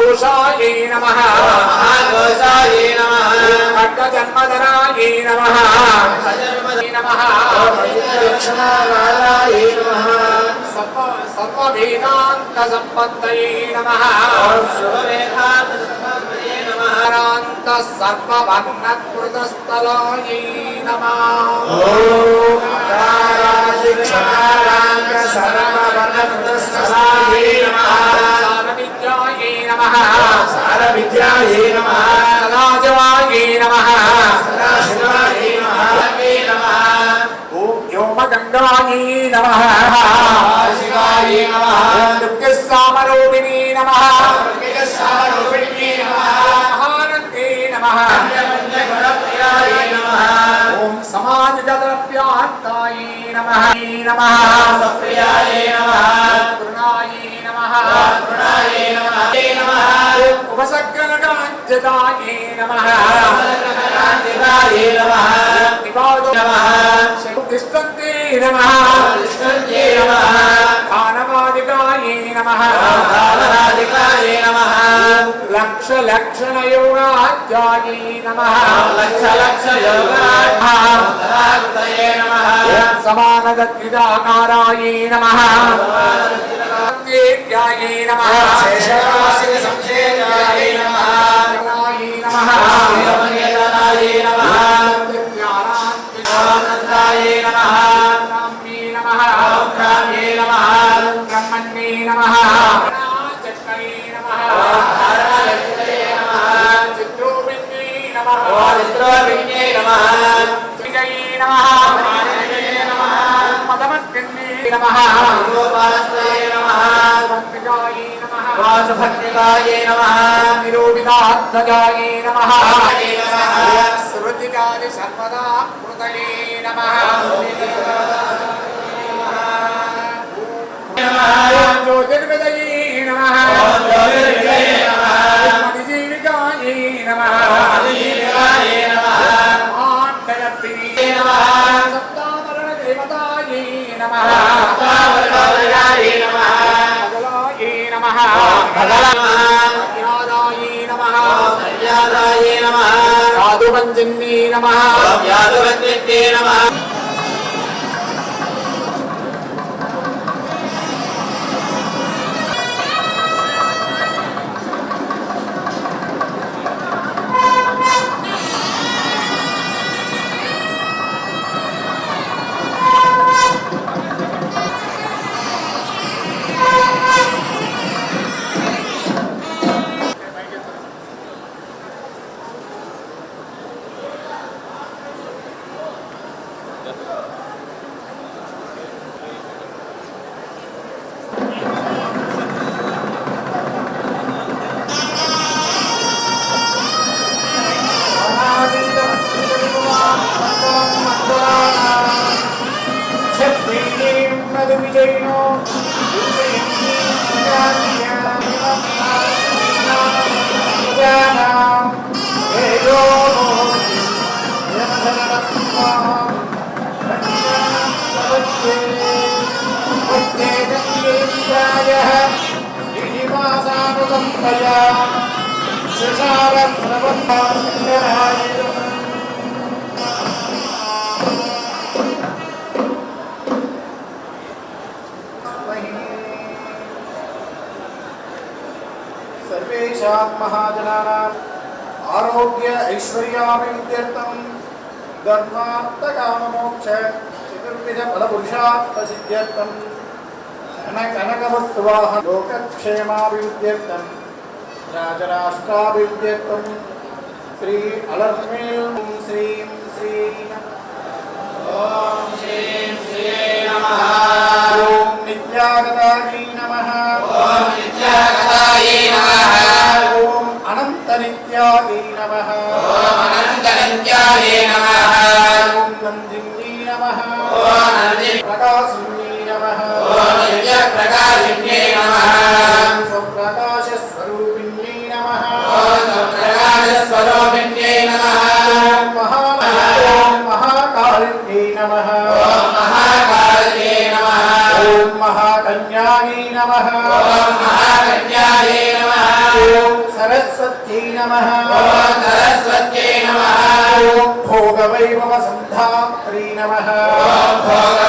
महाघोषायै नमः महाघोषायै नमः खड्गजन्मधरायै नमः नमः दक्षिणाकालायै नमः सर्ववेदान्तसम्पत्तये नमः सर्ववेदान्तसम्पत्तये नमः सर्ववर्णकृतस्थलायै नमः ॐ कारादिक्षकाराङ्क सर्ववर्णकृतस्थलायै नमः सारविद्यायै नमः सारविद्यायै नमः सदाशिवायै नमः सदाशिवायै नमः व्योमगंगायै नमः शिवायै नमः दुर्गस्वामरूपिणी नमः दुर्गस्वामरूपिणी नमः महानन्दे नमः गुणप्रियायै नमः ॐ समाजगतप्यान्तायै नमः नमः प्रियायै नमः करुणायै नमः करुणायै नमः उपसर्गनकाञ्चितायै नमः कान्तिदायै नमः दिवादो नमः तिष्ठन्ते नमः कृष्णन्ये नमः दानवादिकायै नमः दानवादिकायै नमः लक्षलक्षणयोगाध्यायै नमः लक्षलक्षयोगाय नमः समानगद्विदाकारायै नमः देव्यायै नमः शेषराशिसंशेयायै नमः नमः वीरमणियतनायै नमः आनन्दायै नमः ब्राह्म्ये नमः ब्राह्म्ये नमः ब्रह्मण्ये नमः चक्रे नमः धारणालक्ष्म्ये नमः चित्रोभिन्ये नमः रुद्रविण्ये नमः श्रीजये नमः मदमद्भिन्ये नमः गोपालस्त्वये नमः भक्तिकायै नमः वासभक्तिकायै नमः निरोधितात्मजायै नमः नमः श्रुतिकादि सर्वदा कृतये नमः ज्योतिर्विदये नमः मणिजीविकायै नमः आण्डगर्भिणे नमः सप्तामरणदेवतायै नमः मङ्गलायै नमः मङ्गलायै नमः यादायै नमः मर्यादायै नमः साधुवञ्जन्ये नमः यादवन्दित्ये नमः सर्वेषां महाजनानां आरोग्य ऐश्वर्याभिवृद्ध्यर्थं धर्मार्थकाममोक्ष चतुर्विध फलपुरुषार्थसिद्ध्यर्थं कनकवस्तुवाहन लोकक्षेमाभिवृद्ध्यर्थं राजराष्ट्राभिवृद्ध्यर्थं श्री अलर्मेल श्रीं श्री ॐ श्रीं श्रीये नमः ओम नित्यागतायै नमः ॐ नित्यागतायै नमः ओम अनन्तनित्यायै नमः ॐ अनन्तनित्यायै नमः ओम नन्दिन्यै नमः ॐ नन्दी प्रकाशिन्यै नमः ॐ नित्यप्रकाशिन्यै नमः ओम स्वप्रकाशस्वरूपिण्यै नमः ॐ प्रकाशस्वरूपिण्यै नमः महाकालिन्यै नमः ॐ महाकाल्ये नमः ओम महाकन्यायै नमः ॐ महाकन्यायै नमः ॐ सरस्वत्यै नमः ॐ सरस्वत्यै नमः ॐ भोगवैभवसन्धात्रै नमः ॐ भोग